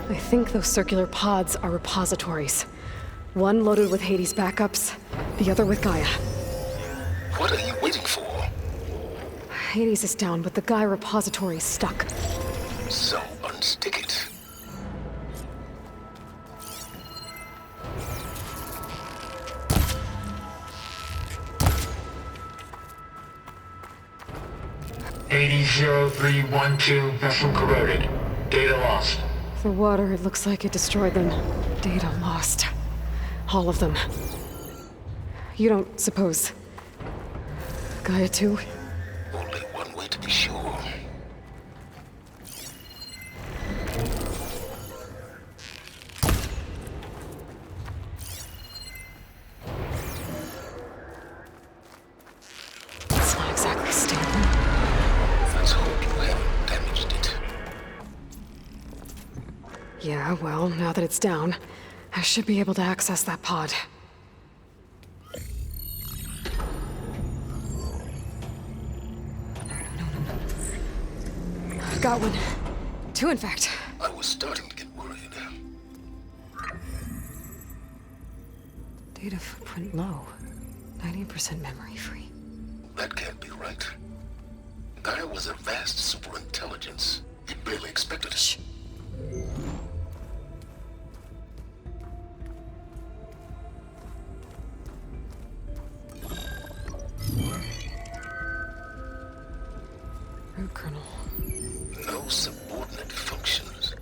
I think those circular pods are repositories. One loaded with Hades backups, the other with Gaia. What are you waiting for? Hades is down, but the Gaia repository is stuck. So unstick it. Hades 0312 vessel corroded. Data lost. The water, it looks like it destroyed them. Data lost. All of them. You don't suppose... Gaia too? Only one way to be sure. It's not exactly stable. Let's hope you haven't damaged it. Yeah, well, now that it's down, I should be able to access that pod. Got one. Two, in fact. I was starting to get worried. Data footprint low. 90% memory free. That can't be right. Gaia was a vast superintelligence. You barely expected it. Shh. Root kernel. No subordinate functions.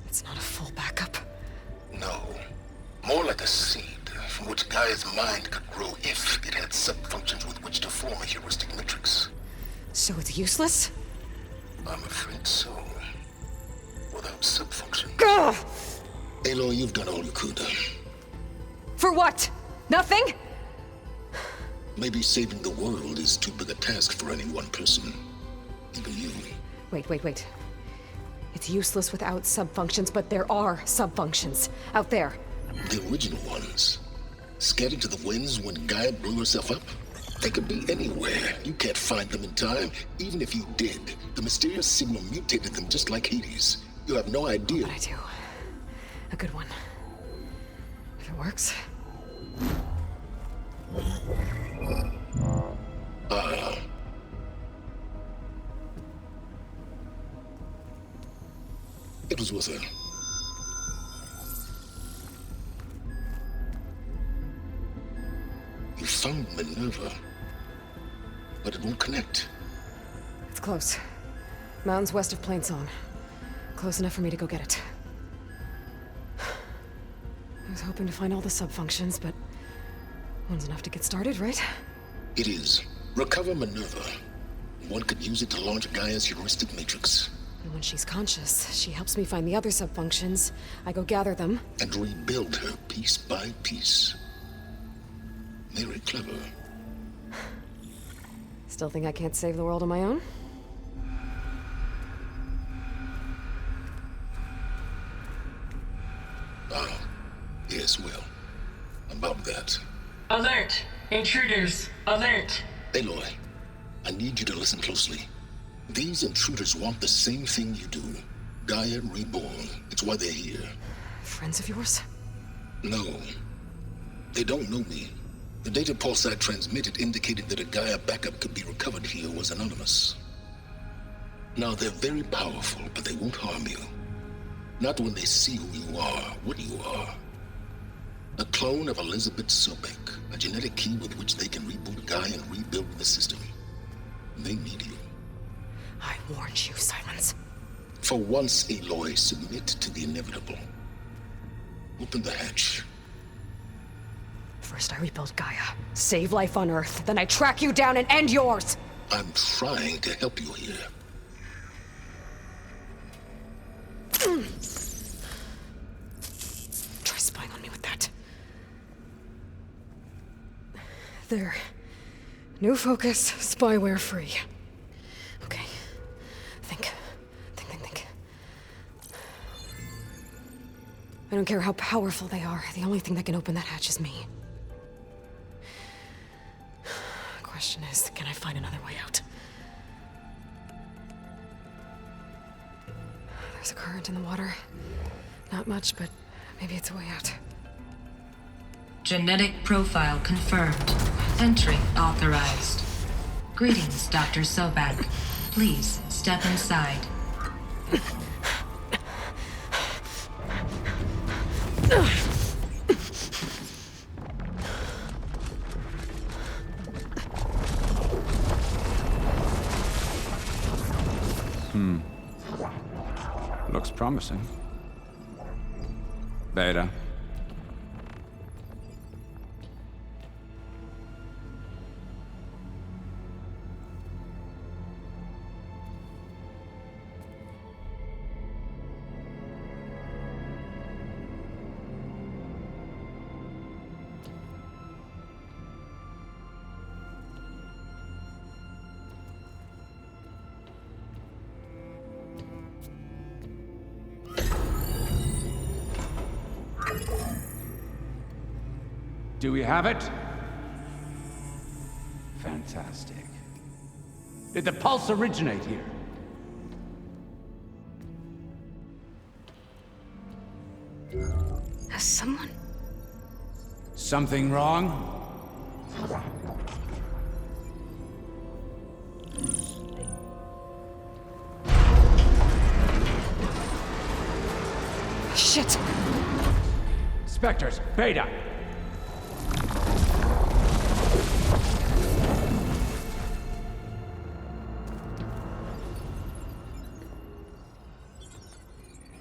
It's not a full backup. No. More like a seed from which Gaia's mind could grow if it had sub-functions with which to form a heuristic matrix. So it's useless? I'm afraid so. Without sub-function. Gah! Aloy, you've done all you could. For what? Nothing? Maybe saving the world is too big a task for any one person. Even you. Wait. It's useless without sub-functions, but there are sub-functions out there. The original ones. Scattered to the winds when Gaia blew herself up? They could be anywhere. You can't find them in time. Even if you did, the mysterious signal mutated them just like Hades. You have no idea. But I do. A good one. If it works. It was with her. You found Minerva, but it won't connect. It's close. Mountains west of Plainsong. Close enough for me to go get it. I was hoping to find all the sub-functions, but one's enough to get started, right? It is. Recover Minerva. One could use it to launch Gaia's heuristic matrix. And when she's conscious, she helps me find the other sub-functions. I go gather them. And rebuild her piece by piece. Very clever. Still think I can't save the world on my own? Yes, well. About that. Alert! Intruders! Alert! Aloy, I need you to listen closely. These intruders want the same thing you do. Gaia reborn. It's why they're here. Friends of yours? No. They don't know me. The data pulse I transmitted indicated that a Gaia backup could be recovered here was anonymous. Now, they're very powerful, but they won't harm you. Not when they see who you are, what you are. A clone of Elizabeth Sobek, a genetic key with which they can reboot Gaia and rebuild the system. They need you. I warned you, Silence. For once, Aloy, submit to the inevitable. Open the hatch. First I rebuild Gaia, save life on Earth, then I track you down and end yours! I'm trying to help you here. Try spying on me with that. There. New focus, spyware free. Okay. Think. I don't care how powerful they are. The only thing that can open that hatch is me. Question is, can I find another way out? There's a current in the water. Not much, but maybe it's a way out. Genetic profile confirmed. Entry authorized. Greetings, Dr. Sobek. Please step inside. Looks promising. Beta. Do we have it? Fantastic. Did the pulse originate here? Has someone... Something wrong? Shit! Spectres, Beta!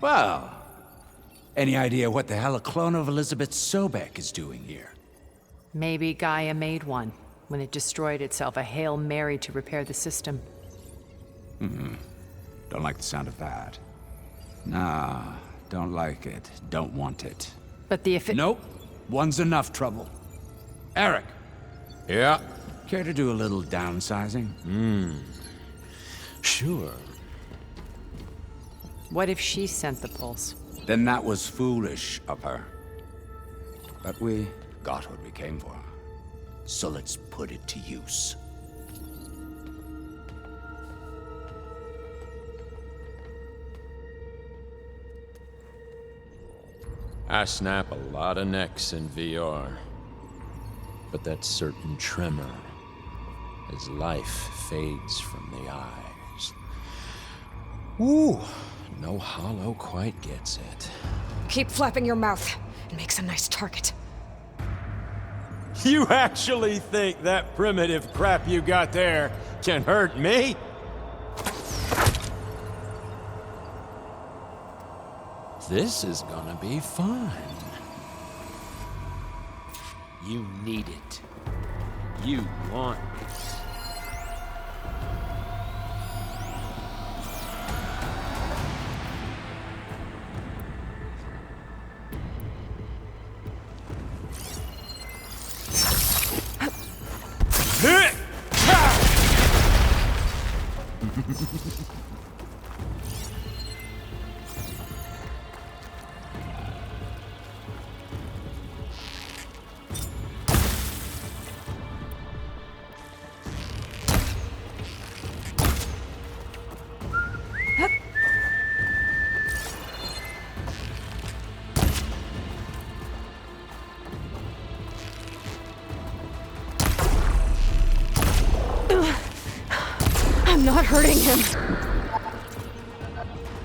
Well, any idea what the hell a clone of Elizabeth Sobek is doing here? Maybe Gaia made one when it destroyed itself, a Hail Mary to repair the system. Don't like the sound of that. Nah, don't like it. Don't want it. But the Nope. One's enough trouble. Eric, Yeah, care to do a little downsizing? sure. What if she sent the pulse? Then that was foolish of her. But we got what we came for. So let's put it to use. I snap a lot of necks in VR. But that certain tremor as life fades from the eyes. Ooh, no hollow quite gets it. Keep flapping your mouth. It makes a nice target. You actually think that primitive crap you got there can hurt me? This is gonna be fun. You need it. You want it. I'm not hurting him.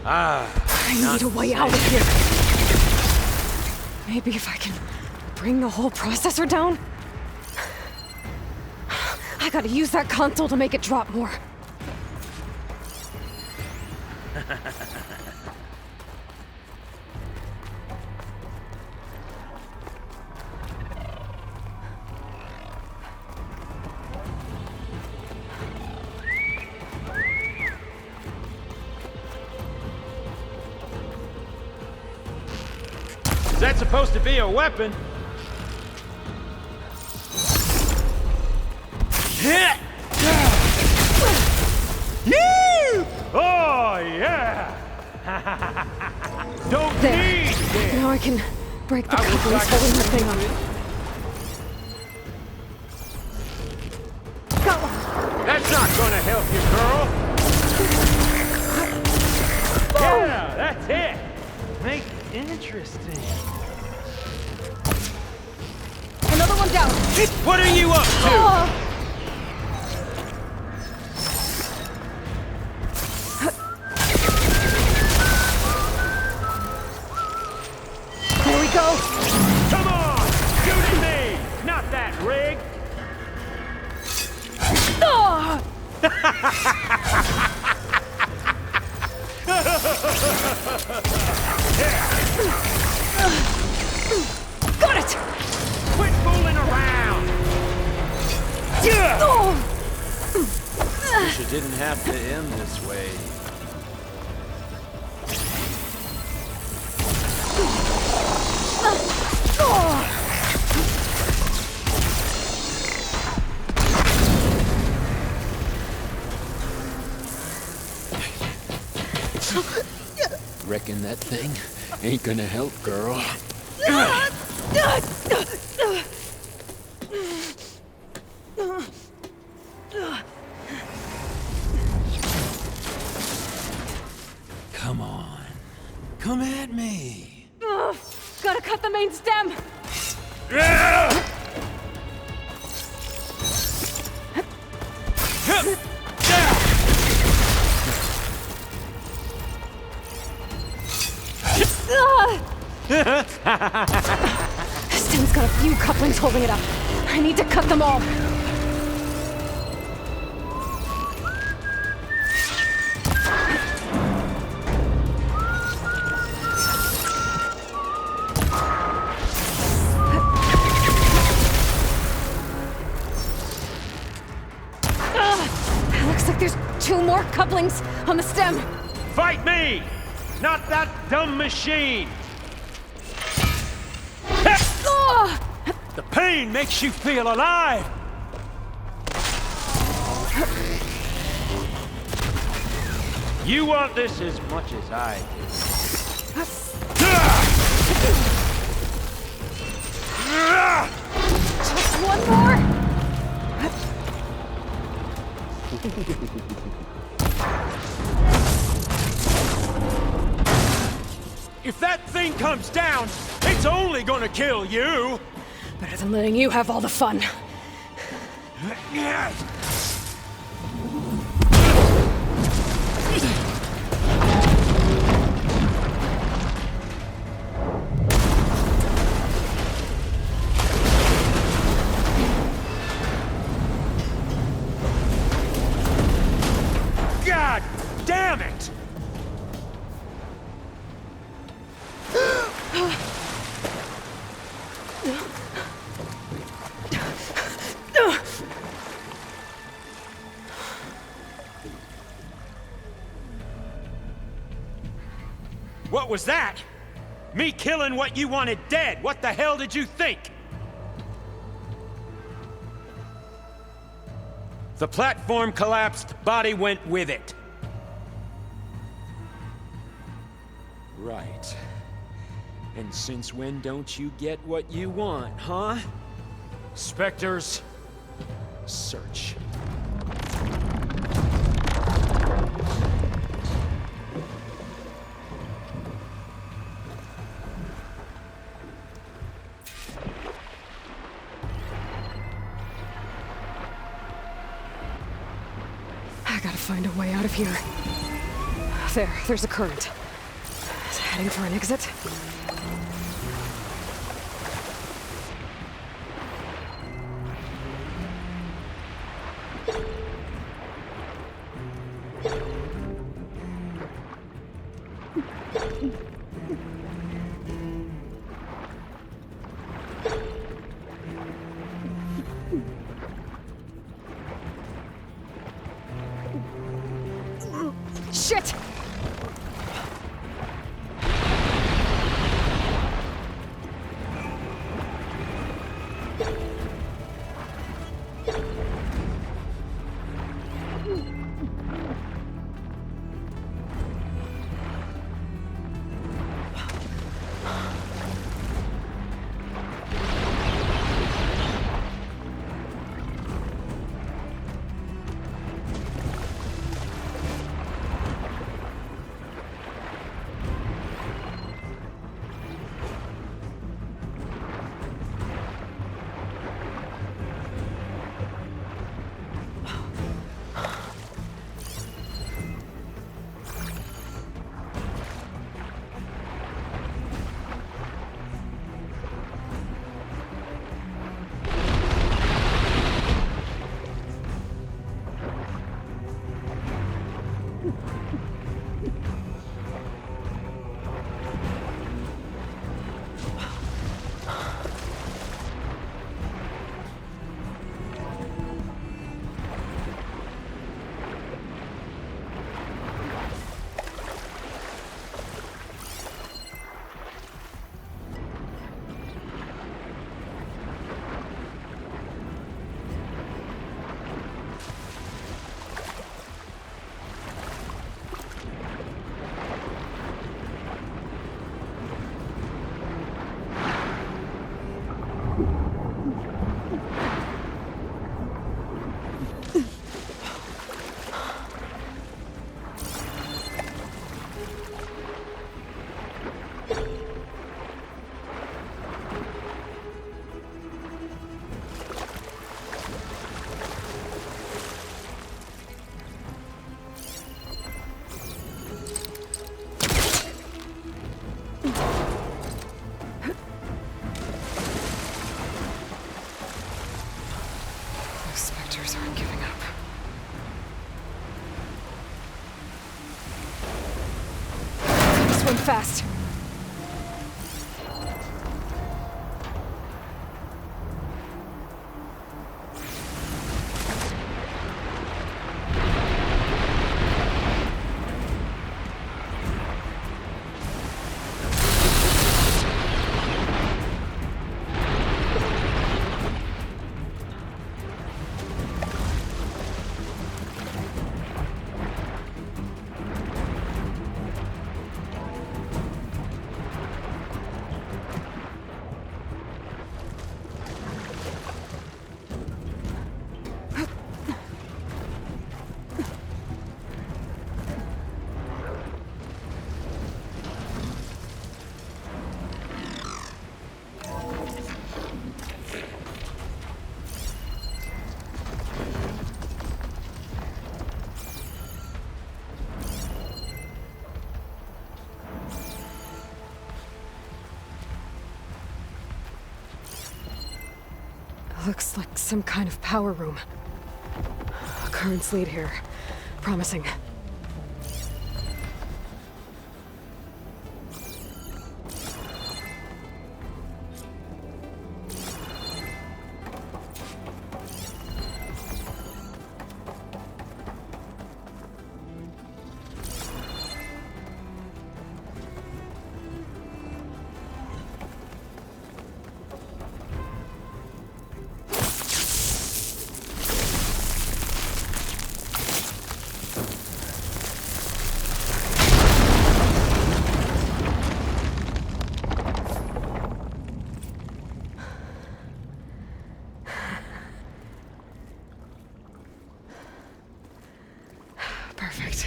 I need a way out of here. Maybe if I can bring the whole processor down? I gotta use that console to make it drop more. Is that supposed to be a weapon? Oh, yeah! Don't There. need this! Now I can break the I wish couplings I could holding the thing up. Go! That's not gonna help you, girl! Yeah, that's it! Make Interesting. Another one down. What are you up to? Oh! There we go. Come on! Shoot at me! Not that rig! Oh! Got it! Quit fooling around! Oh! Wish it didn't have to end this way. Reckon that thing ain't gonna help, girl. Come on. Come at me. Gotta cut the main stem! Stem's got a few couplings holding it up. I need to cut them all. Looks like there's 2 more couplings on the stem. Fight me! Not that dumb machine! The pain makes you feel alive! You want this as much as I do. Just one more! If that thing comes down, it's only gonna kill you! Better than letting you have all the fun. God damn it! What was that? Me killing what you wanted dead. What the hell did you think? The platform collapsed, body went with it. Right. And since when don't you get what you want, huh? Spectres, search. I gotta find a way out of here. There's a current. Is it heading for an exit? Shit! fast. Looks like some kind of power room. Currents lead here. Promising. Perfect.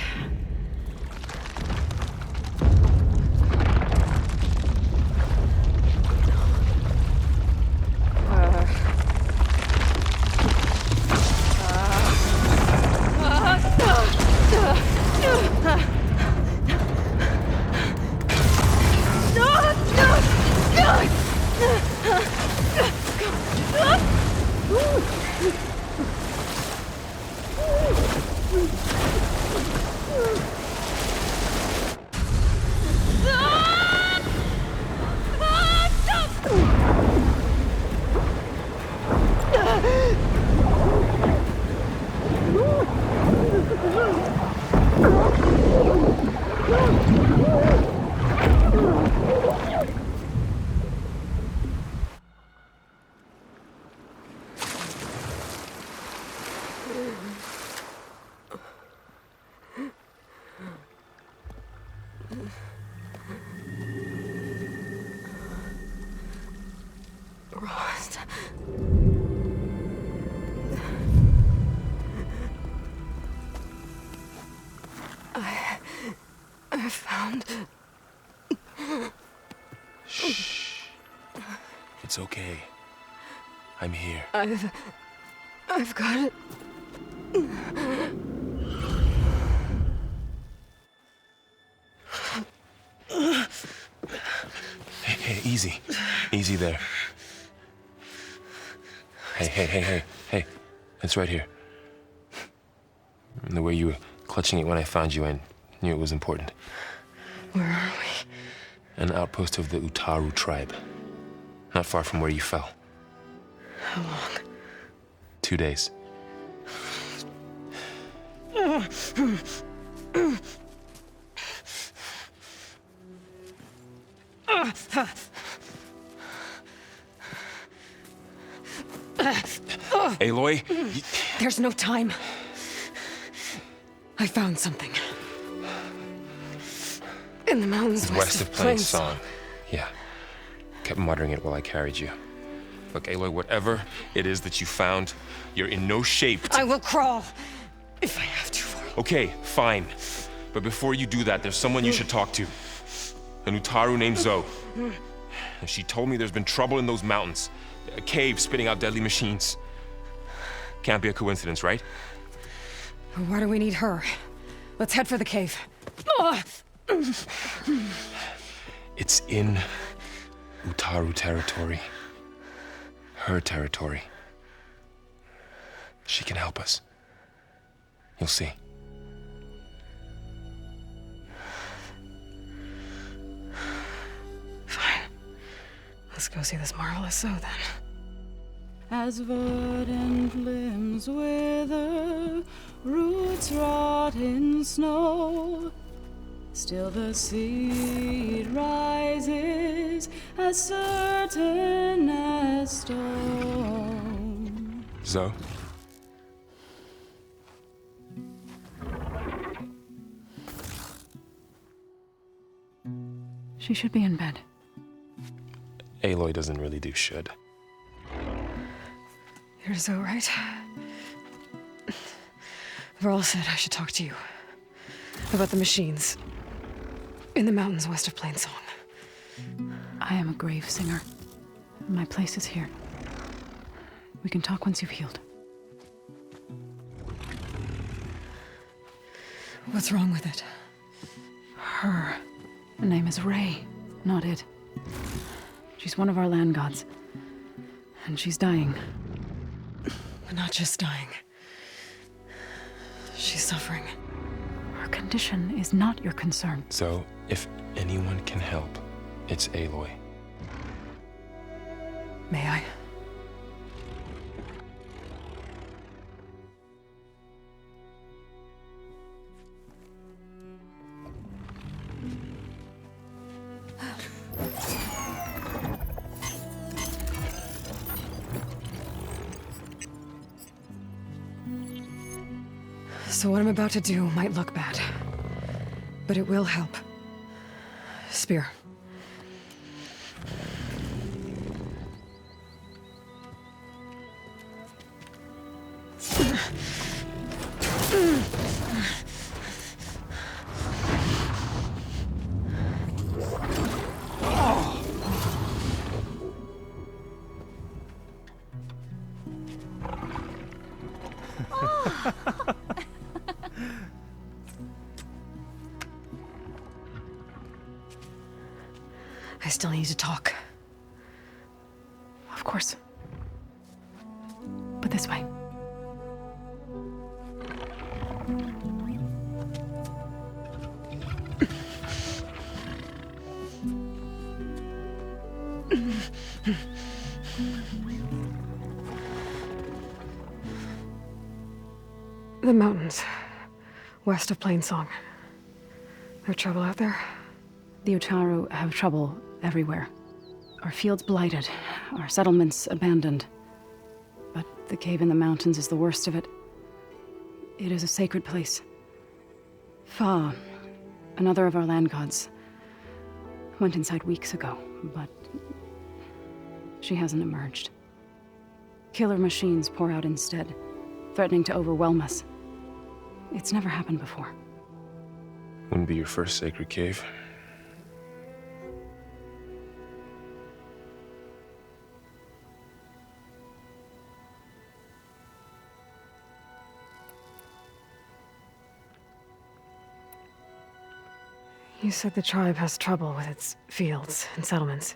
Rost. I found... Shh. It's okay. I'm here. I've got it. Hey, easy. Easy there. Hey. It's right here. And the way you were clutching it when I found you, I knew it was important. Where are we? An outpost of the Utaru tribe. Not far from where you fell. How long? 2 days. Aloy, There's no time. I found something. In the mountains west of Plains Song. Yeah. Kept muttering it while I carried you. Look, Aloy, whatever it is that you found, you're in no shape to... I will crawl, if I have to. Okay, fine. But before you do that, there's someone you should talk to. An Utaru named Zoe. She told me there's been trouble in those mountains. A cave spitting out deadly machines. Can't be a coincidence, right? Why do we need her? Let's head for the cave. It's in Utaru territory. Her territory. She can help us. You'll see. Let's go see this marvelous Zoe then. As verdant limbs wither, roots rot in snow, still the seed rises as certain as stone. Zoe? She should be in bed. Aloy doesn't really do should. You're Zoe, right? Varl said I should talk to you about the machines in the mountains west of Plainsong. I am a grave singer. My place is here. We can talk once you've healed. What's wrong with it? Her name is Ray, not it. She's one of our land gods. And she's dying. But not just dying. She's suffering. Her condition is not your concern. So, if anyone can help, it's Aloy. May I? So what I'm about to do might look bad, but it will help. Spear. I still need to talk. Of course. But this way. The mountains, west of Plainsong. No trouble out there? The Utaru have trouble everywhere. Our fields blighted, our settlements abandoned. But the cave in the mountains is the worst of it. It is a sacred place. Fa, another of our land gods, went inside weeks ago, but she hasn't emerged. Killer machines pour out instead, threatening to overwhelm us. It's never happened before. Wouldn't be your first sacred cave. You said the tribe has trouble with its fields and settlements.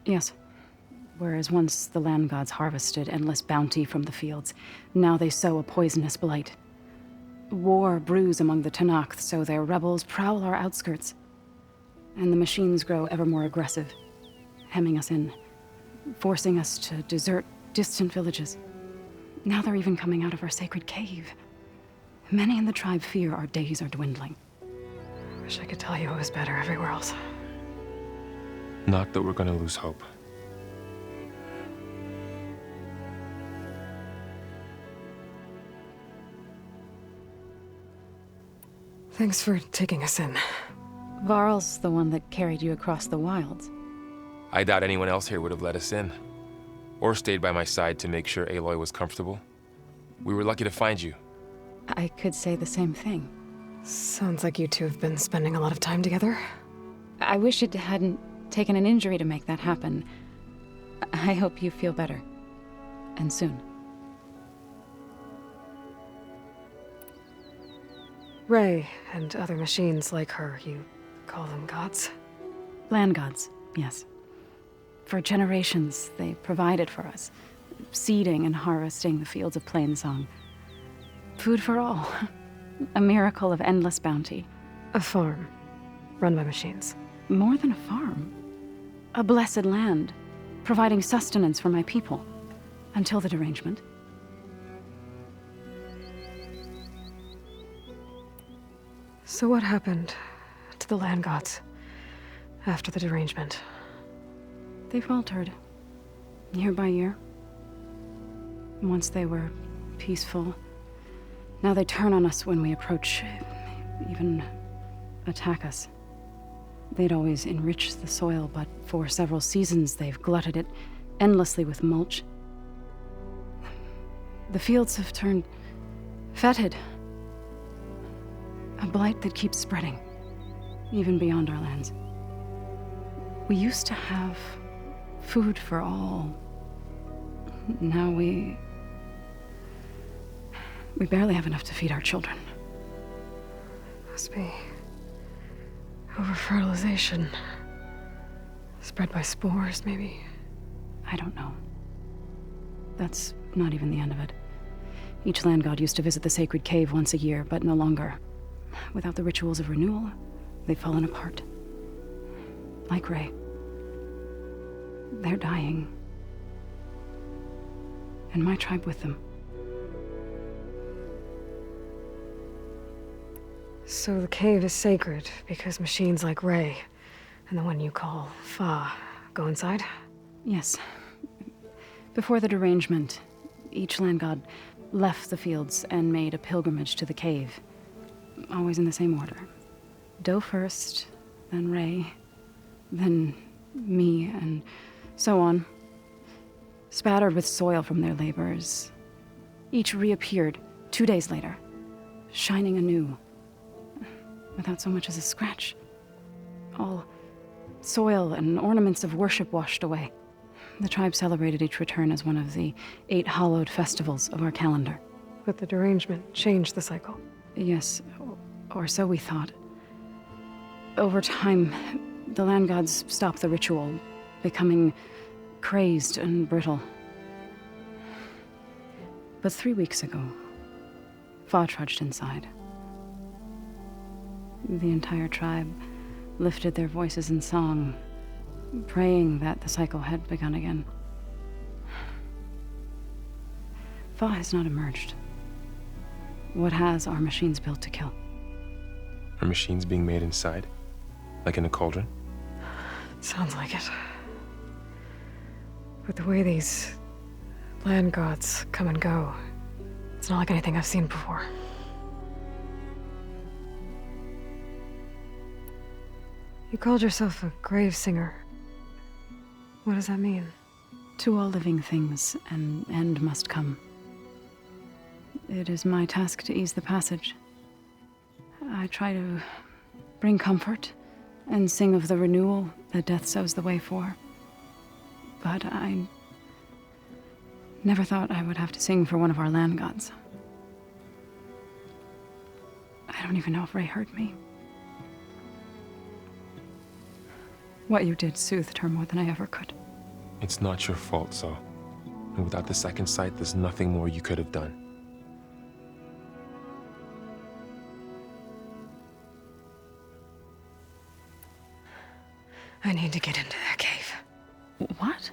Yes. Whereas once the land gods harvested endless bounty from the fields, now they sow a poisonous blight. War brews among the Tenakth, so their rebels prowl our outskirts. And the machines grow ever more aggressive, hemming us in, forcing us to desert distant villages. Now they're even coming out of our sacred cave. Many in the tribe fear our days are dwindling. Wish I could tell you it was better everywhere else. Not that we're gonna lose hope. Thanks for taking us in. Varl's the one that carried you across the wilds. I doubt anyone else here would have let us in. Or stayed by my side to make sure Aloy was comfortable. We were lucky to find you. I could say the same thing. Sounds like you two have been spending a lot of time together. I wish it hadn't taken an injury to make that happen. I hope you feel better. And soon. Ray and other machines like her, you call them gods? Land gods, yes. For generations, they provided for us, seeding and harvesting the fields of Plainsong. Food for all. A miracle of endless bounty. A farm, run by machines. More than a farm. a blessed land, providing sustenance for my people, until the derangement. So what happened to the land gods after the derangement? They faltered, year by year. Once they were peaceful, now they turn on us when we approach, even attack us. They'd always enriched the soil, but for several seasons they've glutted it endlessly with mulch. The fields have turned fetid. A blight that keeps spreading, even beyond our lands. We used to have food for all. Now we barely have enough to feed our children. Must be over-fertilization. Spread by spores, maybe? I don't know. That's not even the end of it. Each land god used to visit the sacred cave once a year, but no longer. Without the rituals of renewal, they've fallen apart. Like Ray. They're dying. And my tribe with them. So the cave is sacred because machines like Ray and the one you call Fa go inside? Yes. Before the derangement, each land god left the fields and made a pilgrimage to the cave. Always in the same order. Doe first, then Ray, then me, and so on. Spattered with soil from their labors. Each reappeared 2 days later, shining anew, without so much as a scratch. All soil and ornaments of worship washed away. The tribe celebrated each return as one of the 8 hallowed festivals of our calendar. But the derangement changed the cycle. Yes, or so we thought. Over time, the land gods stopped the ritual, becoming crazed and brittle. But 3 weeks ago, Fa trudged inside. The entire tribe lifted their voices in song, praying that the cycle had begun again. Fa has not emerged. What has are machines built to kill? Are machines being made inside? Like in a cauldron? Sounds like it. But the way these land gods come and go, it's not like anything I've seen before. You called yourself a grave singer. What does that mean? To all living things, an end must come. It is my task to ease the passage. I try to bring comfort and sing of the renewal that death sows the way for. But I never thought I would have to sing for one of our land gods. I don't even know if Ray heard me. What you did soothed her more than I ever could. It's not your fault, Zoe. And without the second sight, there's nothing more you could have done. I need to get into that cave. What?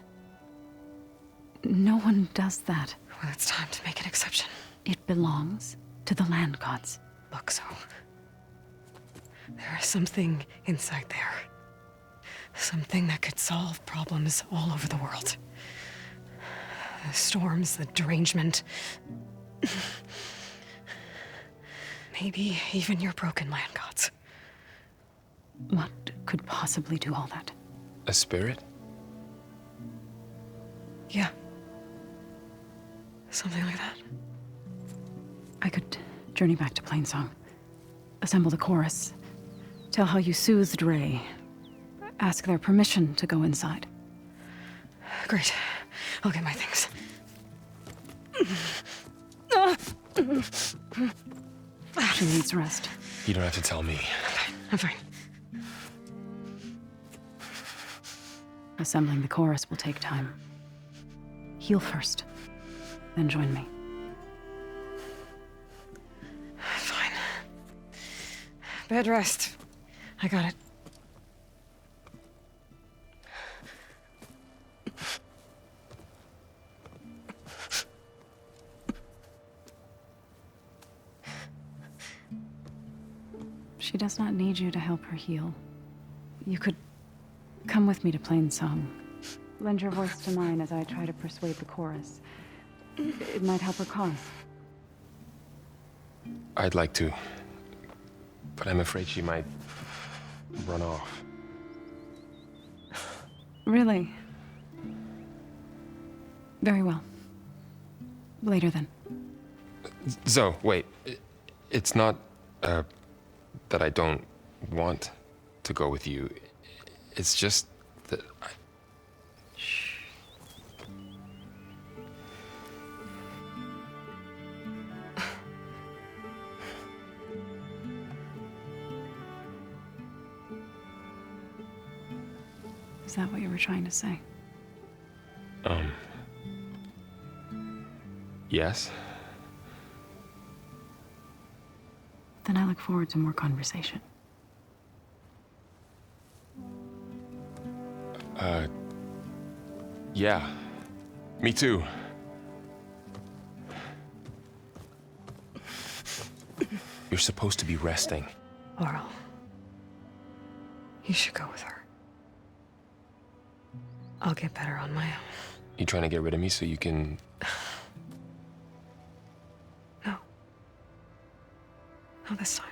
No one does that. Well, it's time to make an exception. It belongs to the land gods. Look, Zoe. There is something inside there. Something that could solve problems all over the world. The storms, the derangement. Maybe even your broken land gods. What could possibly do all that? A spirit? Yeah. Something like that. I could journey back to Plainsong, assemble the chorus, tell how you soothed Ray, ask their permission to go inside. Great. I'll get my things. She needs rest. You don't have to tell me. I'm fine. Assembling the chorus will take time. Heal first, then join me. Fine. Bed rest. I got it. She does not need you to help her heal. You could come with me to Plainsong. Lend your voice to mine as I try to persuade the chorus. It might help her cause. I'd like to, but I'm afraid she might run off. Really? Very well. Later then. Zoe, wait. It's not, that I don't want to go with you. It's just that I... Shh. Is that what you were trying to say? Yes? Then I look forward to more conversation. Yeah. Me too. You're supposed to be resting. Laurel, you should go with her. I'll get better on my own. You trying to get rid of me so you can... No. Not this time.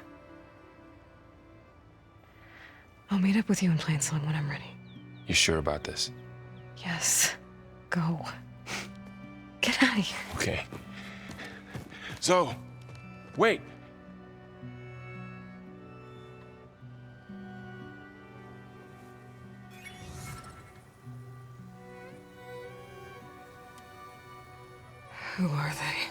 I'll meet up with you in Plainsong when I'm ready. You sure about this? Yes. Go. Get out of here. Okay. Zoe! Wait! Who are they?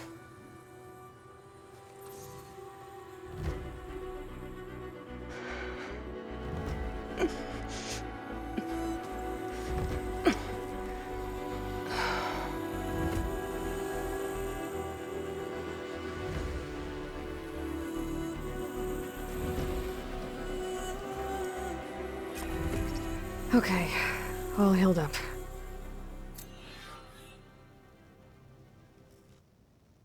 Okay, all healed up.